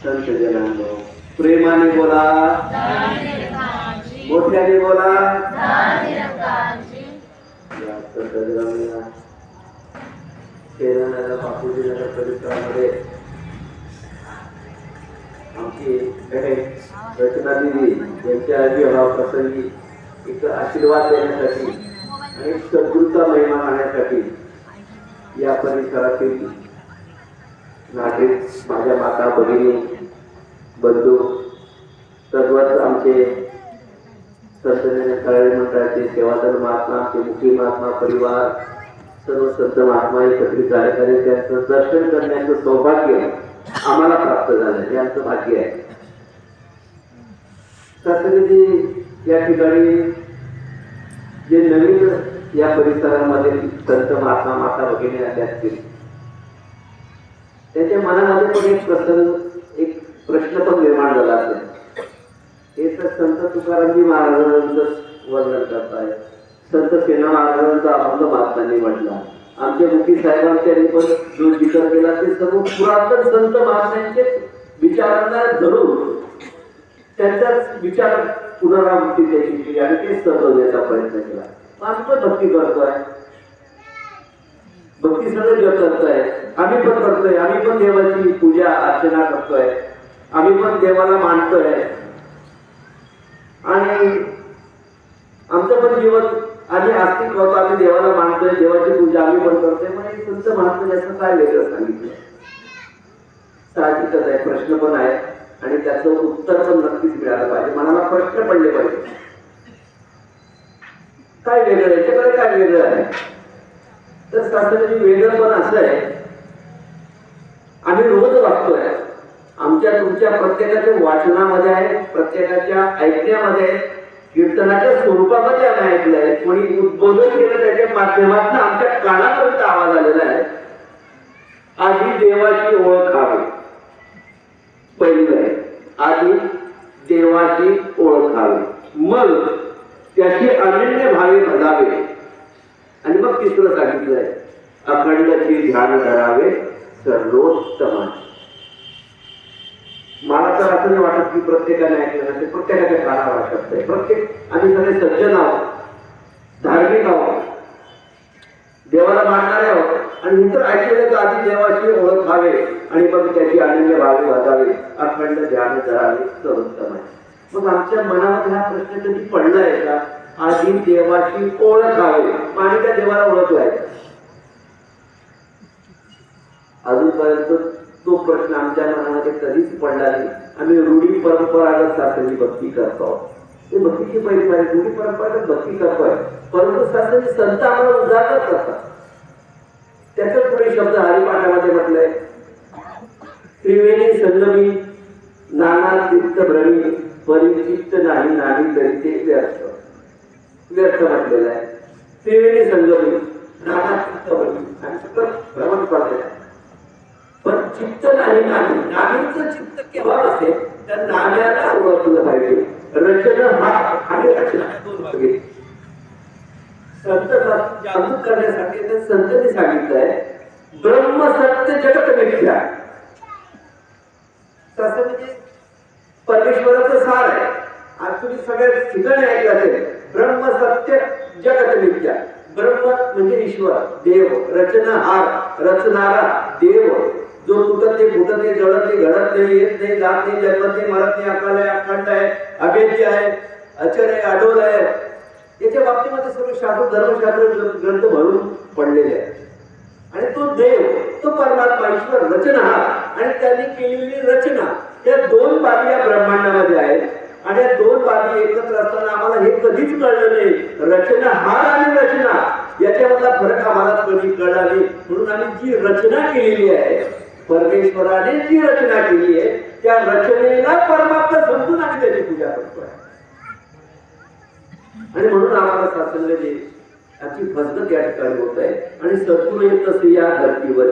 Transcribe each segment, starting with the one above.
संत जनांनो, प्रेमाने बोला, मोठ्याने बोला. या संत जनांना शेरानाला बापूजीनगर परिसरामध्ये आमची रचना दिली यांच्या विवाह प्रसंगी एक आशीर्वाद देण्यासाठी आणि सद्गुरूचा महिमा आणण्यासाठी या परिसरातील नागरिक, माझ्या माता, भगिनी, बंधू, सर्वच आमचे संत कळाळे मंडळाचे सेवादल महात्मा, आमचे मुखी महात्मा परिवार, सर्व संत महात्मा एकत्रित झाले, त्यांचं दर्शन करण्याचं सौभाग्य आम्हाला प्राप्त झालं. हे आमचं भाग्य आहे. शास्त्रीजी या ठिकाणी जे नवीन या परिसरामध्ये संत महात्मा, माता भगिनी आले असतील, त्याच्या मनामध्ये पण एक प्रसंग, एक प्रश्न पण निर्माण झाला असेल. हे तर संत तुकारामजी महाराजांचं वर्णन करताय, संत सेना महाराजांचा अभंग महात्म्यांनी म्हटला, आमच्या मुखी साहेबांनी पण जो जिकर केला ते सर्व पुरातन संत महात्म्यांचे विचारांना धरून त्यांचाच विचार पुनरावृत्ती त्याची केली आणि तेच समजवण्याचा प्रयत्न केला. आम्ही पण भक्ती करतोय, भक्ती सगळे जग करतोय, आम्ही पण करतोय, आम्ही पण देवाची पूजा अर्चना करतोय, आम्ही पण देवाला मानतोय आणि आमचं पण जीवन आम्ही आस्तिक होतो, आम्ही देवाला मानतोय, देवाची पूजा आम्ही पण करतोय. म्हणजे संत महात्मा याचं काय वेगळं सांगितलं? साहजिकच आहे, प्रश्न पण आहे आणि त्याचं उत्तर पण नक्कीच मिळालं पाहिजे. मनाला प्रश्न पडले पाहिजे, काय वेगळं, याच्याकडे काय वेगळं आहे? तर शास्त्राची वेगळं पण असं आहे, आम्ही रोज वाचतोय, आमच्या तुमच्या प्रत्येकाच्या वाचनामध्ये आहे, प्रत्येकाच्या ऐकण्यामध्ये आहे, कीर्तनाच्या स्वरूपामध्ये आम्ही ऐकलंय, कोणी उद्बोधन केलं त्याच्या माध्यमातून आमच्या कानापर्यंत आवाज आलेला आहे. आधी देवाची ओळख हवी, पहिलं आहे, आधी देवाची ओळख हवी, मग त्याची अनन्य भावे भजावे आणि मग तिसरं सांगितलंय, अखंडची ध्यान धरावे सर्वोत्तम. मला तर असं नाही वाटत की प्रत्येकाने ऐकलं नसेल, प्रत्येकाच्या कानावर शब्द आहे. प्रत्येक आम्ही सगळे सज्जन आहोत, धार्मिक आहोत, देवाला मानणारे आहोत आणि इतर ऐकलेलं तर आधी देवाची ओळख व्हावे आणि मग त्याची अनन्य भावे भजावे, अखंड ध्यान धरावे सर्वोत्तम आहे. मग आमच्या मनामध्ये हा प्रश्न कधी पडला आहे का? आधी देवाची ओळख व्हावी आणि त्या देवाला ओळखलाय. अजूनपर्यंत तो प्रश्न आमच्या मनामध्ये कधीच पडला नाही. आम्ही रूढी परंपरागत शास्त्राची भक्ती करतो, ते भक्तीची पहिली आहे, रूढी परंपरागत भक्ती करतोय, परंतु शास्त्राचे संत आम्हाला उजागर करतात. त्याच्याच पुढे शब्द हरिपाठामध्ये म्हटलंय, त्रिवेणी संगमी नाना चित्त भ्रमी परिचित्त नाही नाही तरी ते व्यर्थ. व्यर्थ म्हटलेलं आहे. त्रिवेणी संगमी नाना चित्त भ्रमी आणि सतत भ्रमण करलेलं आहे, पण चित्त नाही नाही. नाहीचं चित्त केव्हा असेल तर नाण्याला ओळखलं पाहिजे. रचना हा आणि रचना दोन भाग. संत जागृत करण्यासाठी तर संतांनी सांगितलंय, ब्रह्म सत्य जगत मिथ्या. तसं म्हणजे परमेश्वराचं सार आहे. आज तुम्ही सगळ्या ठिकाणी ऐकलं असेल, ब्रह्म सत्य जगत मिथ्या. ब्रह्म म्हणजे ईश्वर, देव, रचनाहार, रचणारा देव, जो तुटत नाही, फुटत नाही, जळत नाही, घडत नाही, येत नाही, जात नाही, जन्मत नाही, मरत नाही, अकाल आहे, अखंड आहे, अभेद्य आहे, अचर आहे, अडोल आहे. याच्या बाबतीमध्ये सर्व शास्त्र, धर्मशास्त्र ग्रंथ भरून पडलेले आहेत. आणि तो देव, तो परमात्मा, ईश्वर, रचनाहार आणि त्यांनी केलेली रचना, या दोन बाबी या ब्रह्मांडामध्ये आहेत. आणि या दोन बाबी एकत्र असताना आम्हाला हे कधीच कळलं नाही, रचनाहार आणि रचना याच्यामधला फरक आम्हाला कधी कळला नाही. म्हणून आम्ही जी रचना केलेली आहे, परमेश्वराने जी रचना केली आहे, त्या रचनेला परमात्मा समजून आम्ही त्याची पूजा करतोय. आणि म्हणून आम्हाला शास्त्रांमध्ये याची फसगत या ठिकाणी होत आहे. आणि सद्गुरू येत असे या धर्तीवर,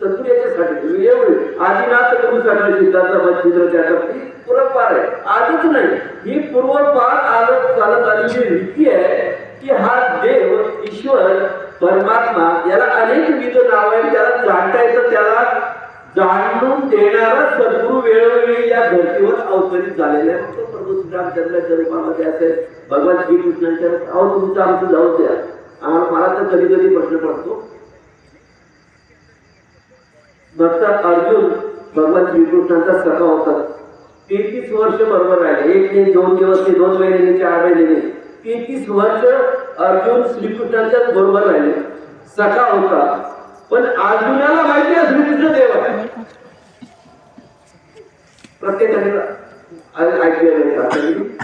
सद्गुरू याच्यासाठी तुम्ही एवढे आदिनाथ गुरु सगळं सिद्धांत बचित्र त्याचा पूर्वपार आहे, आधीच नाही, ही पूर्वपार आलत चालत आलेली रीती आहे की हा देव, ईश्वर, परमात्मा याला अनेक विविध नाव आहेत. त्याला जाणता येतं, त्याला जाणून देणारा सद्गुरू वेळोवेळी धर्तीवर अवतरित झालेले आहे. फक्त प्रभू श्रीरामचंद्राच्या रूपामध्ये असेल, भगवान श्रीकृष्णांच्या अहो तुमचं आमचं जाऊ द्या. मला तर कधी कधी प्रश्न पडतो, भक्त अर्जुन भगवान श्रीकृष्णांचा सखा होता. 33 वर्ष बरोबर राहिले. 1 नाही 2 दिवस नाही 2 महिने नाही 4 महिने नाही, 33 वर्ष अर्जुन श्रीकृष्णांच्या बरोबर राहिले, सखा होता. पण अर्जुनाला माहिती आहे श्रीकृष्ण देव आहे. प्रत्येकाने ऐकलेलं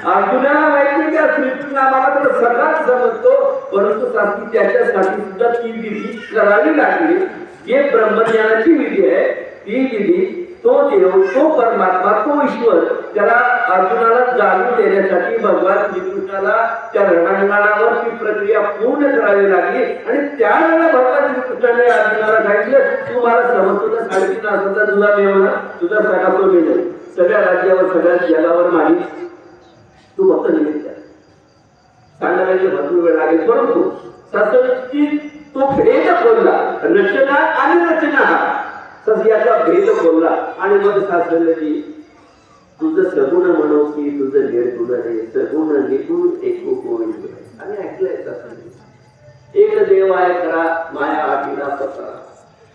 अर्जुनाला माहिती की श्रीकृष्ण आम्हाला तर सखाच समजतो, परंतु त्याच्यासाठी सुद्धा ती विधी करावी लागली. जे ब्रह्मज्ञानाची विधी आहे ती विधी, तो देव, तो परमात्मा, तो ईश्वर, त्याला अर्जुनाला जाणून देण्यासाठी भगवान श्रीकृष्णाला त्या रणांगणावर ती प्रक्रिया पूर्ण करावी लागली. आणि त्यावेळेला भगवान श्रीकृष्णाने अर्जुनाला सांगितलं, तू मला समजतो ना, 3.5 तासाचा तुझा मेवना, तुझा सगळा तो मिळेल, सगळ्या राज्यावर सगळ्या जगावर माझी तू फक्त निमित्त आहे. सांगण्याला भरपूर वेळ लागेल, परंतु सत्य तो भेद बोलला, रचना आणि रचना याचा भेद बोलला. आणि मग सासरले की तुझं सगुण म्हणो की तुझं निर्गुण आहे, सगुण निगुण एकू गोविंद. आणि ऐकलंय सासरले, एक देव आहे खरा, माया आठीला पसरा,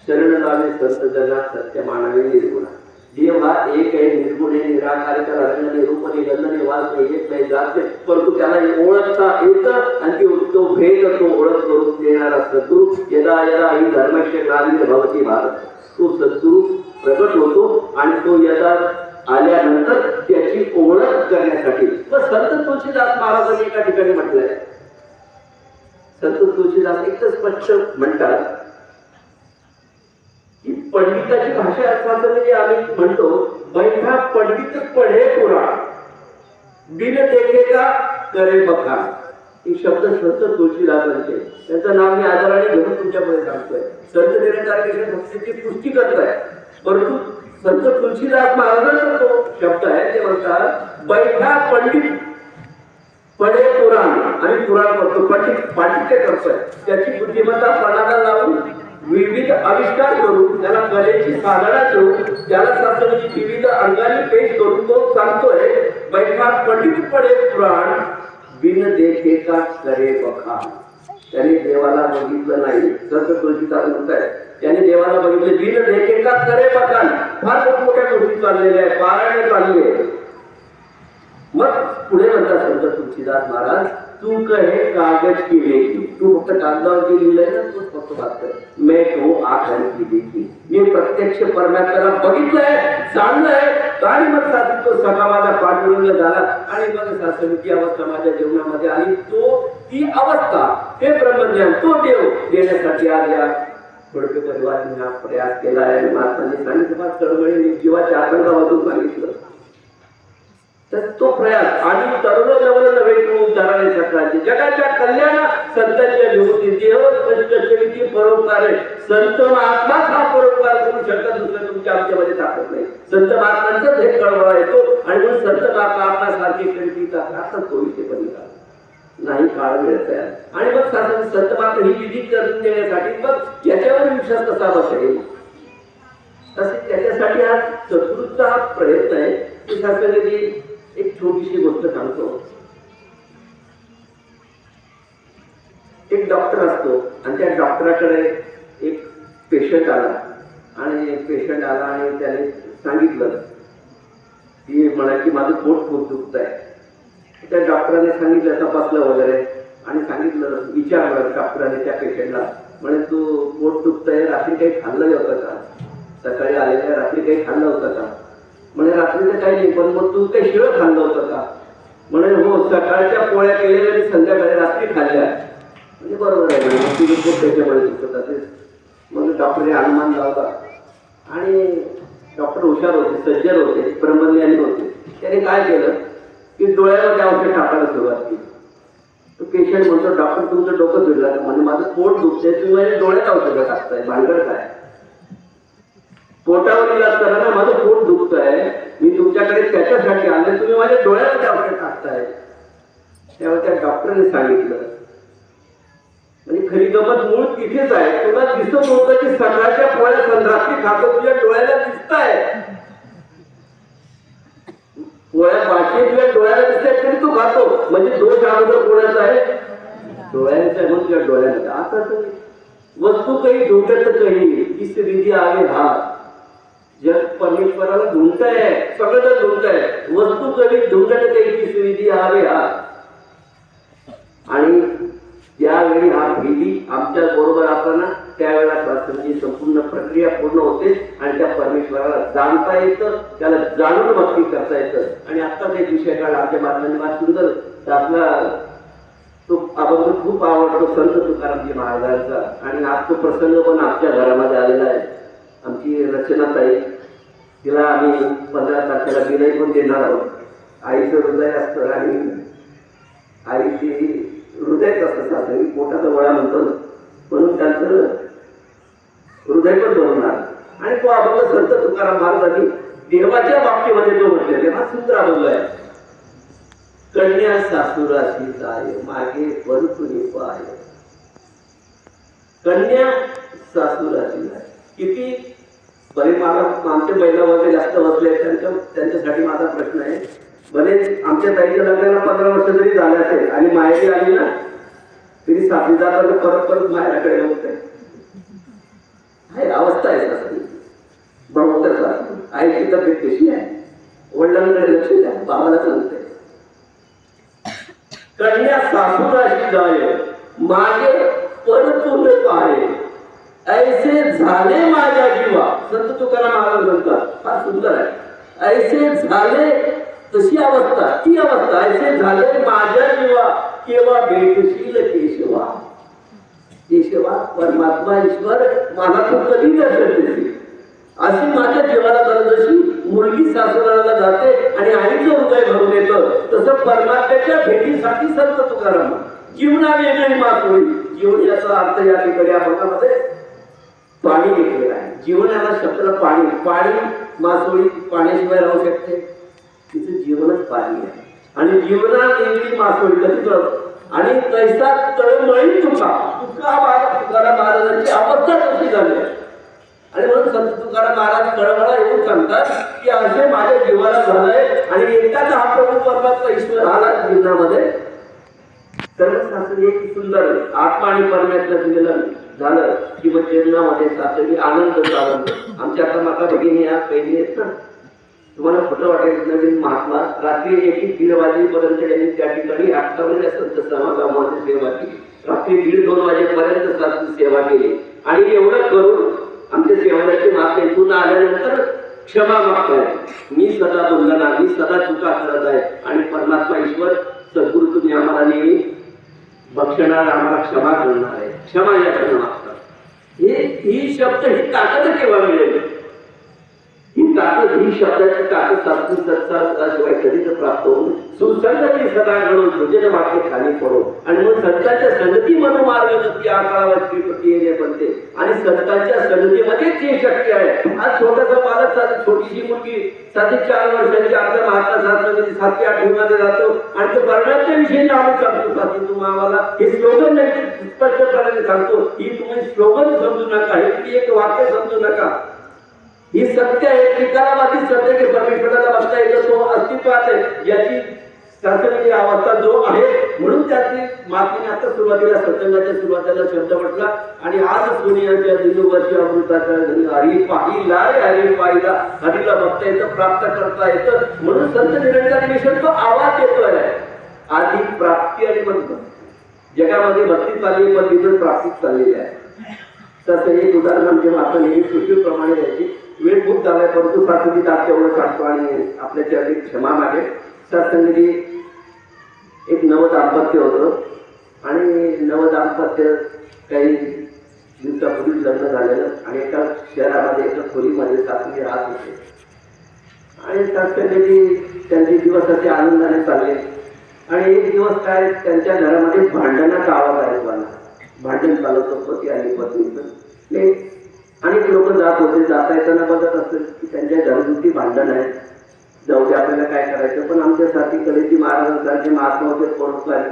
शरण लावे संत जना, सत्य मानवे निर्गुणा. देव हा एक आहे, निर्गुण आहे, निराकार, रंग निरूप निगंध निवास नाही, एक नाही जात नाही, परंतु त्याला ओळखता येतं. आणि तो भेद तो ओळख करून देणारा सद्गुरु, यदा यदा ही धर्मस्य ग्रामीण भवती भारत, तो सद्गुरु प्रकट होतो. आणि तो यदा आल्यानंतर त्याची ओळख करण्यासाठी संत तुळशीदास महाराजांनी एका ठिकाणी म्हटलंय, संत तुळशीदास एकच स्पष्ट म्हणतात की पंडिताची भाषा अर्थात म्हणजे आम्ही म्हणतो, बैठा पंडित पढे पुराण, बिन देखेगा करे बखान. ही शब्द संत तुळशीदासांचे, त्यांचं नाव मी आदराने घेऊन तुमच्यापुढे सांगतोय. संत निरंकार भक्तीची पुष्टी करताय, परंतु संत तुळशीदास महाराजांचा तो शब्द आहे. ते म्हणतात, बैठा पंडित पढे पुराण, आणि पुराण करतो, पांडित्य करतोय, त्याची बुद्धिमत्ता पणाला लावून विविध आविष्कार करून त्याला कलेची साधना करून त्याला शास्त्राची विविध अंगाने पेश करून तो सांगतोय, बैठा पंडित पढे पुराण, बिन देखे का करे बखान. त्याने देवाला बघितलं नाही, संत तुळशीदास म्हणताय, त्याने देवाला बघितलं, बिन देखे का करे बखान. फार मोठ्या गोष्टी चाललेल्या आहे, पारायण चालली आहे. मग पुढे म्हणतात संत तुळशीदास महाराज, तू कहे कागज की लेखी, तू फक्त कागदावरती लिहिलंय ना, तूच फक्त बात कर. मैं तो आखर की देखी, मी प्रत्यक्ष परमात्म्याला बघितलंय, जाणलंय. आणि मग सासू तो सखा माझा पाठवून झाला. आणि मग सासरीची अवस्था माझ्या जीवनामध्ये आली. ती अवस्था, ते ब्रह्मज्ञान, तो देव देण्यासाठी आज या थोडके परिवाराने हा प्रयास केला आहे. महात्मांनी सांगितलं, तळमळी जीवाच्या आनंदामधून सांगितलं. तर तो प्रयास आणि तरुण जवळ नव्हे तू उद्धाराने सकाळची जगाच्या कल्याणा संतांच्या विभूती देव कष्टचरिती परोपकार. संत महात्माच हा परोपकार करू शकतात, दुसरं तुमच्या आमच्यामध्ये ताकद नाही. संत महात्मांचाच हे कळवळा येतो. आणि म्हणून संत महात्मा आपल्यासारखी कळतीचा आता तोही ते बघितला नाही, काळ मिळत आहे. आणि मग संत महात्मा ही विधी करून देण्यासाठी मग याच्यावर विश्वास कसा बसेल, तसे त्याच्यासाठी हा सत्कृतचा प्रयत्न आहे. की शास्त्राची एक छोटीशी गोष्ट सांगतो. एक डॉक्टर असतो आणि त्या डॉक्टराकडे एक पेशंट आला. आणि पेशंट आला आणि त्याने सांगितलं की म्हणा की माझं पोट खूप दुखत आहे. त्या डॉक्टराने सांगितलं, तपासलं वगैरे आणि सांगितलं, विचारलं डॉक्टराने त्या पेशंटला, म्हणे तू पोट दुखतंय, रात्री काही खाल्लं होतं का, सकाळी आलेल्या रात्री काही खाल्लं होतं का. म्हणे रात्रीचं काही नाही, पण मग तू काही शिळं खाल्लं होतं का. म्हणे हो, सकाळच्या पोळ्या केलेल्या संध्याकाळी रात्री खाल्ल्या. म्हणजे बरोबर आहे, तुझं पोट त्याच्यामुळे दुखत असेल. मग डॉक्टरने अनुमान लावला. आणि डॉक्टर हुशार होते, सज्जन होते, ब्रह्मज्ञानी होते. त्याने काय केलं की डोळ्यामध्ये औषध टाकायला सुरुवात केली. तो पेशंट म्हणतो, डॉक्टर तुमचं डोकं फिरलं का. म्हणजे माझं पोट दुखतंय, तुम्ही माझ्या डोळ्यात औषधं टाकताय, भानगड काय. पोटावर इलाज करा ना, माझं पोट दुखत आहे, मी तुमच्याकडे त्याच्यासाठी आले, तुम्ही माझ्या डोळ्यामध्ये औषध टाकताय. तेव्हा त्या डॉक्टरने सांगितलं, म्हणजे खरी गमत मूळ तिथेच आहे. तुला दिसत होतं की सकाळच्या पोळ्या संध्याकाळी खातो, तुझ्या डोळ्याला दिसत आहे. पोळ्या भाषेत तुझ्या डोळ्याला दिसतात तरी तू खातो, म्हणजे दोष अगोदर कोणाचा आहे? डोळ्यांचा आहे, म्हणून तुझ्या डोळ्याला. आता तर वस्तू काही ढूंढत काही किस विधी आगे हात. जग परमेश्वराला ढूंढताय, सगळं ढूंढताय, वस्तू कधी ढूंढत काही किस विधी आगे हात. आणि ज्यावेळी हा विधी आमच्या बरोबर असताना त्यावेळेला प्रार्थनेची संपूर्ण प्रक्रिया पूर्ण होते आणि त्या परमेश्वराला जाणता येतं, त्याला जाणून भक्ती करता येतं. आणि आत्ताच एक विषय काळ आमच्या महाराजांनी फार सुंदर दाखला, तो अभंग खूप आवडतो संत तुकारामजी महाराजांचा. आणि आज तो प्रसंग पण आमच्या घरामध्ये आलेला आहे. आमची रचनाताई, तिला आम्ही 15 तारखेला विनय पण देणार आहोत. आईचं हृदय असतं आणि आईची हृदयच असतं, सासरी पोटाचा वळा म्हणतो, म्हणून त्यांचं हृदय पण बनवणार. आणि तो अभंग संत तुकाराम महाराजांनी देवाच्या बाबतीमध्ये जो म्हटलेला हा सुंदर अभंग आहे. कन्या सासुराशी जाय मागे परतुनी पाय. कन्या सासुराशी जाय. किती बरे मला आमच्या महिला वगैरे जास्त बसले त्यांच्यासाठी माझा प्रश्न आहे. भले आमच्या ताईच्या लग्नाला 15 वर्ष जरी झाले असेल आणि माहेरी आली ना तरी साथीदार परत परत माहेराकडे होत आहे. अवस्था आहे सासरी. बरोबर सासू आईची तब्येत कशी आहे, वडिलांकडे लक्ष द्या, बाबाला सांगते. कन्या सासुराशी जाय मागे परतून पाय. ऐसे झाले माझ्या जीवा. संत तुकाराम महाराज म्हणतात, फार सुंदर आहे. ऐसे झाले, तशी अवस्था, ती अवस्था. ऐसे झाले माझ्या जीवा केव्हा भेटशील केशवा. केशवा परमात्मा ईश्वर मला तू कधी दर्शन देशील. अशी माझ्या जीवाला जशी मुलगी सासुराला जाते आणि आईचं हृदय भरून येतं, तसं परमात्म्याच्या भेटीसाठी संत तुकाराम जीवना वेगळी मासोळी. जीवन याचा अर्थ या ठिकाणी अभंगामध्ये पाणी घेतलेलं आहे. जीवनाला शब्दाला पाणी. पाणी मासोळी पाण्याशिवाय राहू शकते, तिचं जीवनच पाणी आहे. आणि जीवनात वेगळी मासोळी कधी कळत. आणि तैसा तळमळी तुकाराम महाराजांची अवस्था कशी झाली. आणि म्हणून संत तुकाराम महाराज तळमळा येऊन सांगतात की असे माझ्या जीवाला झालंय. आणि एकदाच हा प्रभू परमात्मा ईश्वर आला जीवनामध्ये. सर्व सासरी एक सुंदर आत्मा आणि परमात्म्याचं दिलेलं झालं की मग जीवनामध्ये सासरी आनंद झाला. आमच्या आता माता भगिनी या पहिली आहेत ना, तुम्हाला खोटं वाटेल, नवीन महात्मा रात्री 1-1 वाजेपर्यंत यांनी त्या ठिकाणी 8 वाजे संत समागमाची सेवा केली. रात्री 1-2 वाजेपर्यंत सासरी सेवा केली. आणि एवढं करून आमच्या सेवकाची महात्मा इथून आल्यानंतर क्षमा मागताय. मी सदा बोलला, मी सदा चुका करत आहे आणि परमात्मा ईश्वर सद्गुरु तुम्ही आम्हाला नेहमी बक्षणार, आम्हाला क्षमा करणार आहे. क्षमा याकडे मागतात. ही शब्द ही ताकद केव्हा मिळेल? ही ताकद, ही शब्दाची ताकद साधू सत्साशिवाय कधीच प्राप्त होऊन सुसंगती सदा घडून तुझे वाक्य खाली पडो. आणि मग संतांच्या संगती मनोमार्ग नक्की आकाळावर श्रीपती येणे बनते. आणि संतांच्या संगतीमध्येच ही शक्ती आहे. आज छोटासा बालक, छोटीशी मुलगी 4 वर्षांची आपल्या महात्मा शास्त्रामध्ये 7-8 मध्ये जातो आणि तो परमात्म्या विषयी आम्ही सांगतो. साथी तुम्ही आम्हाला हे स्लोगन स्पष्टपणे सांगतो. ही तुम्ही स्लोगन समजू नका, हे एक वाक्य समजू नका. ही सत्य आहे, त्रिकालाबाधी सत्य की परमेश्वराला बघता येतं, तो अस्तित्वात आहे. याची शास्त्राची अवस्था जो आहे. म्हणून त्याची मातीने आता सुरुवातीला सत्संगाच्या सुरुवातीला शब्द म्हटला. आणि आज सोनियाच्या दिनवर्षी अमृताच्या हरी पाहिला रे, हरी पाहिला. हरीला बघता येतं, प्राप्त करता येतं. म्हणून संत निरंजन मिशन तो आवाज येतोय. आधी प्राप्ती आणि म्हणतो जगामध्ये भक्ती चालली पण तिथं प्राप्ती चाललेली आहे. तसं एक उदाहरण म्हणजे माता नेहमी पृथ्वीप्रमाणे द्यायची. वेळ खूप झालाय परंतु सासंगी तास तेवढं सांगतो आणि आपल्या चरणी क्षमा मागे. सत्संगी एक नवदाम्पत्य होतं आणि नवदाम्पत्य काही दिवसापूर्वी लग्न झालेलं आणि एका शहरामध्ये एका खोलीमध्ये सासंगी राहत होते. आणि सत्संगी त्यांचे दिवस असे आनंदाने चालले. आणि एक दिवस काय त्यांच्या घरामध्ये भांडणाचा आवाज ऐकू आला. भांडण चालत होतं पती आणि पत्नीचं. अनेक लोक जात होते. जाता येताना बघत असेल की त्यांच्या घरगुती भांडण आहे. जाऊ दे, आपल्याला काय करायचं. पण आमच्यासाठी कलेजी महाराजांसारखे महात्मा होते परोपकारी.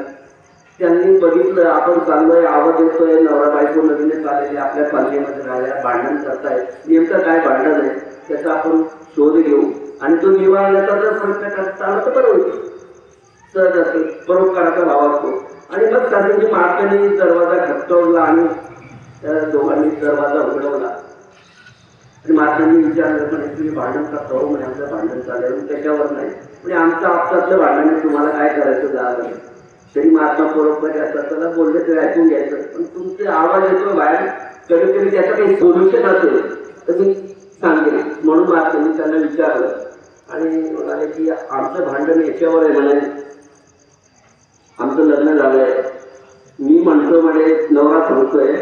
त्यांनी बघितलं आपण चाललोय, आवाज येतोय, नवरा बायको नवीन चाललेले आपल्या पालखीमध्ये राहिल्या, भांडण करतायत. नेमकं काय भांडण आहे त्याचा आपण शोध घेऊ आणि तो निवारण्याचा जर प्रयत्न करता आला तर बरं होईल. सहज असेल, परोपकाराचा भाव असतो. आणि मग सासूची महात्म्याने दरवाजा खटकवला आणि त्या दोघांनी दरवाजा उघडवला आणि महात्म्यांनी विचारलं, म्हणे तुम्ही भांडण करता हो? म्हणे आमचं भांडण चाललं त्याच्यावर नाही, म्हणजे आमचं आपसातलं भांडण तुम्हाला काय करायचं झालं. तरी महात्मा परोपकारी असतात, त्याला बोलले ते ऐकून घ्यायचं, पण तुमचे आवाज येतो बाहेर, कधी कधी त्याचं काही सोल्युशन असेल तर मी सांगेन. म्हणून महात्म्यांनी त्यांना विचारलं आणि म्हणाले की आमचं भांडण याच्यावर आहे. म्हणे आमचं लग्न झालंय, मी म्हणतो म्हणे नवरा सांगतोय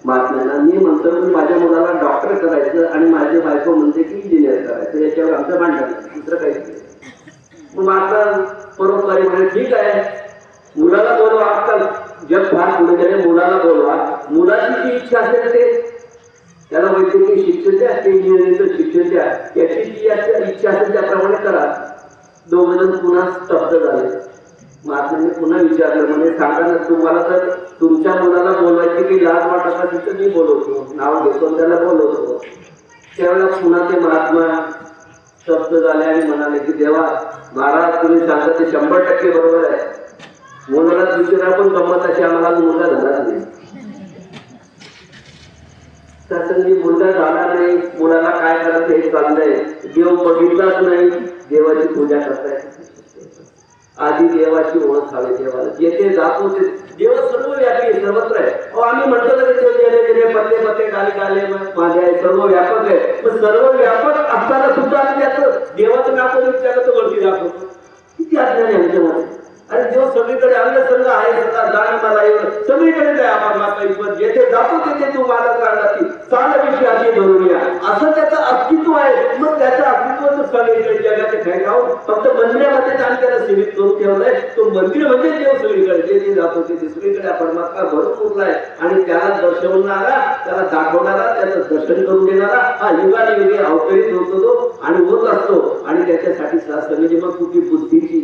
महात्म्यांना, मी म्हणतो की माझ्या मुलाला डॉक्टर करायचं आणि माझी बायको म्हणते की इंजिनियर करायचं, याच्यावर आमचं भांडण, दुसरं काहीच नाही. मग महात्मा परोपकारी म्हणे ठीक आहे, मुलाला बोलवा, आजकाल जग फार पुढे गेले, मुलाला बोलवा, मुलाची जी इच्छा असेल ते त्याला वैद्यकीय शिक्षण द्या, ते इंजिनिअरिंगचं शिक्षण द्या, याची जी इच्छा असेल त्याप्रमाणे करा. दोघ जण पुन्हा स्तब्ध झाले. महात्म्यांनी पुन्हा विचारलं, म्हणजे सांगा ना, तुम्हाला तर तुमच्या मुलाला बोलवायची की लाज वाटत असेल तर मी बोलवतो, नाव घेतो त्याला बोलवतो. त्यावेळेला पुन्हा ते महात्मा स्तब्ध झाले आणि म्हणाले की देवा महाराज, तुम्ही सांगता ते 100% बरोबर आहे. मुलाला दुसरा पण गमत अशी आम्हाला मुलगा झाला नाही. त्यासाठी मुलगा झाला नाही, मुलाला काय करायचं हे चाललंय, देव बघितलाच नाही, देवाची पूजा करताय. आधी देवाची ओळख हवी. देवाला जेथे जातो ते देव सर्वव्यापी आहे, सर्वत्र आहे. आम्ही म्हणतो ना ते गेले गेले पत्ते पत्ते गाले गाले माझे आहे, सर्व व्यापक आहे. पण सर्व व्यापक असताना सुद्धा आम्ही त्याचं देवाचं नाव त्याला तो वरती दाखवतो. किती अज्ञान आहे आमच्यामध्ये. अरे देव सगळीकडे आम्ही सर्व आहे, जाणं मला एवढं सगळीकडे आहे. आम्हाला माता ईश्वर जेथे जातो तेथे तू मला काढला चाल विषय असे धरून या, असं त्याचं अस्तित्व आहे. मग त्याचं अस्तित्व सगळीकडे जगाचे ठेकाव फक्त मंदिरामध्ये आम्ही त्याला सीमित करून ठेवलंय. तो मंदिर म्हणजे देव सगळीकडे, जेथे जातो तेथे सगळीकडे परमात्मा भरपूर आहे आणि त्याला दर्शवणारा, त्याला दाखवणारा, त्याचं दर्शन करून देणारा हा युगाने अवतरित होतो तो आणि होत असतो. आणि त्याच्यासाठी सगळी मग कुठली बुद्धीची,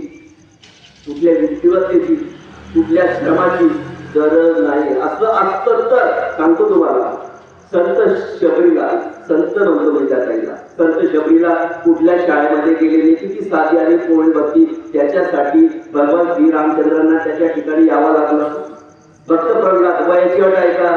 कुठल्या विद्वत्तेची, कुठल्या श्रमाची गरज नाही. असं असतं तर सांगतो तुम्हाला, संत शबरीला, संत म्हणतो म्हणजे ताईला, संत शबरीला कुठल्या शाळेमध्ये गेलेली, किती साधी आणि कोवळी भक्ती, त्याच्यासाठी भगवान श्रीरामचंद्रांना त्याच्या ठिकाणी यावं लागलं. भक्त प्रल्हाद वयाची अट आहे का?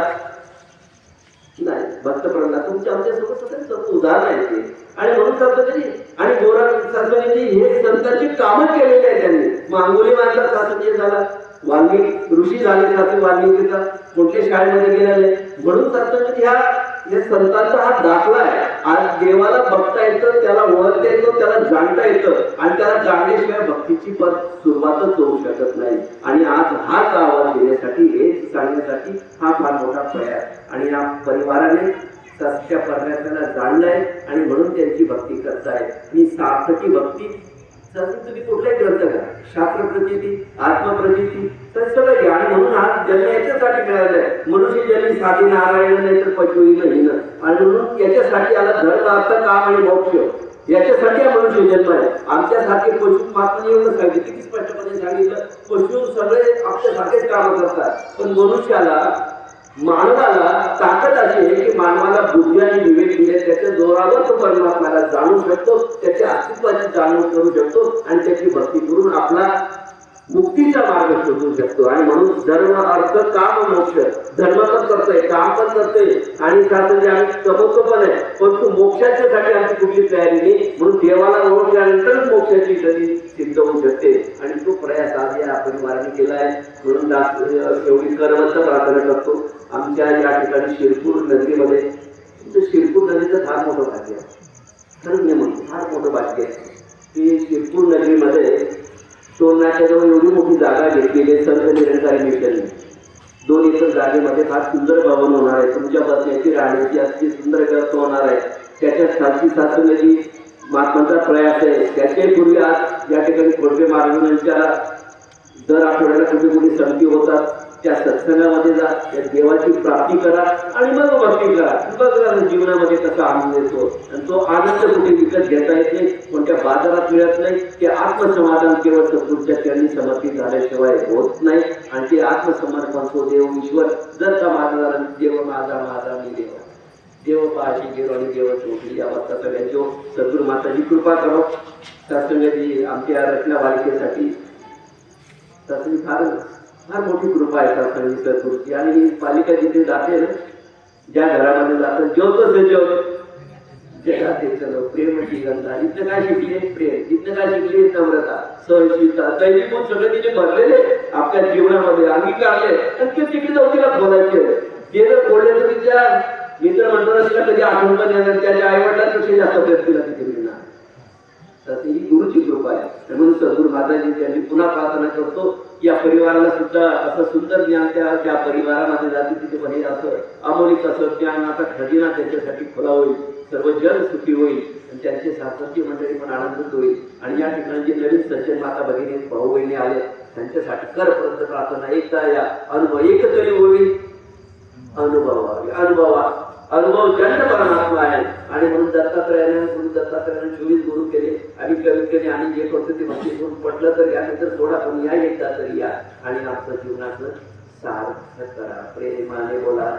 नाही. भक्त प्रल्हाद तुमच्या आमच्यासोबत उदाहरण आहे ते. आणि म्हणून सांगतो तरी आणि गोरा शास्त्रांनी हे संतांची कामं केलेली आहे त्यांनी. मांगोली माणसा शास्त्रीय झाला, वाल्मिक ऋषी झाले, शास्त्री वाल्मिकीचा कुठल्या शाळेमध्ये गेलेले. म्हणून सांगतो की ह्या संतांचा हा दाखला आहे. आज देवाला बघता येतं, त्याला ओळखता येतं, त्याला जाणता येतं आणि त्याला जाणल्याशिवाय भक्तीची पद सुरुवातच होऊ शकत नाही. आणि आज हाच आवाज देण्यासाठी, हेच सांगण्यासाठी हा फार मोठा प्रयास आणि या परिवाराने सत्य परमेश्वराला जाणलंय आणि म्हणून त्यांची भक्ती करताय. ही सार्थकी भक्ती तुम्ही कुठलाही ग्रंथ घ्या, शास्त्र प्रचिती, आत्मप्रचिती, तर सगळं घ्या. आणि म्हणून हा जन्म याच्यासाठी मिळालाय. मनुष्य जन्मी साधी नारायण नाही तर पशुहीन हीन. आणि म्हणून याच्यासाठी आला धर्म, अर्थ, काम आणि मोक्ष, याच्यासाठी हा मनुष्य जन्म आहे. आमच्यासारखे पशु मात्र एवढं सांगितलं, किती स्पष्टपणे सांगितलं, पशु सगळे आमच्यासारखेच काम करतात. पण मनुष्याला, मानवाला ताकद अशी आहे की मानवाला बुद्धी आणि विवेक दिले, त्याच्या जोरावर तो परमात्म्याला जाणू शकतो, त्याच्या अस्तित्वाची जाणीव करू शकतो आणि त्याची भक्ती करून आपला मुक्तीचा मार्ग शोधू शकतो. आणि म्हणून धर्म, अर्थ, काम, मोक्ष, धर्म पण करतोय, काम पण करतोय आणि शास्त्री आम्ही कमवतो पण आहे. पण तू मोक्षाच्यासाठी आमची कुठली तयारी नाही. म्हणून देवाला ओळखल्यानंतर मोक्षाची गती सिद्ध होऊ शकते आणि तो प्रयास आज या परिवाराने केला आहे. म्हणून एवढी करवंत प्रार्थना करतो. आमच्या या ठिकाणी शिरपूर नगरीमध्ये, शिरपूर नदीचं फार मोठं भाग्य आहे. खरंच मी म्हणतो फार मोठं भाग्य आहे की शिरपूर नगरीमध्ये टोलनाक्या जवळ एवढी मोठी जागा घेतलेली आहे. संत निरंकारी मिशनने 2 एकर जागेमध्ये फार सुंदर भवन होणार आहे. तुमच्या बसण्याची, राहण्याची अशी सुंदर व्यवस्था होणार आहे. त्याच्या सासू महात्मांचा प्रयास आहे. त्याच्याही पूर्वी आज या ठिकाणी खोडके महाराजांच्या दर आठवड्याला कुठे कुठे संगती होतात. त्या सत्संगामध्ये जा, त्या देवाची प्राप्ती करा आणि मग भक्ती करा. बघा जीवनामध्ये कसा आनंद येतो. आणि तो आनंद कुठे विकत घेता येत नाही, कोणत्या बाजारात मिळत नाही. ते आत्मसमाधान केवळ सद्गुरूच्या चरणी समर्पित झाल्याशिवाय होत नाही. आणि ते आत्मसमर्पण तो देव ईश्वर जर का माझा देव माझा, माझा मी देव, देव पाशी गेलो आणि देव चोखली या वार्ता सगळ्यांची सद्गुरू माताजी कृपा करो. सत्संगाची आमच्या रचना बालिकेसाठी सत्संग फार फार मोठी कृपा आहे सत्संगी सद्गुरूची. आणि ही पालिका जिथे जाते ना, ज्या घरामध्ये जातं ज्योत सजव जगात चलो प्रेमची गंगा. इथं काय शिकले? प्रेम. इथं काय शिकले? नम्रता, सहनशीलता, दैनिक सगळं तिने भरलेले आपल्या जीवनामध्ये अंगीकारले. आणि ते तिकडे जाऊ तिला बोलायचे. ते जर बोलले तर तिच्या मित्र म्हणतो ना, तिला कधी आठवण पण येणार. त्याच्या आई वडिलांपेक्षा जास्त प्रेम तिला तिथे मिळणार. तर ही गुरुची कृपा आहे. म्हणून सद्गुरू माताजी त्यांनी पुन्हा प्रार्थना करतो, या परिवाराला सुद्धा असं सुंदर ज्ञान त्या परिवारामध्ये जाते तिथे म्हणजे असं अमोलिक असं ज्ञान आता खजिना त्यांच्यासाठी खुला होईल. सर्व जन सुखी होईल आणि त्यांचे सासरची मंडळी पण आनंदित होईल. आणि या ठिकाणी जे नवीन सज्जन माता भगिनी भाऊ बहिणी आले त्यांच्यासाठी करपर्यंत प्रार्थना एकदा या अनुभव एकतरी होईल. अनुभव जन्म परमात्मा आहे. आणि म्हणून दत्तात्रयाने 24 गुरु केले. आणि कमीत कमी आणि जे करतो ते भक्ती करून पटलं तर यानंतर थोडा पण या एकदा तरी या आणि आपलं जीवनाचं सार्थक करा. प्रेमाने बोला.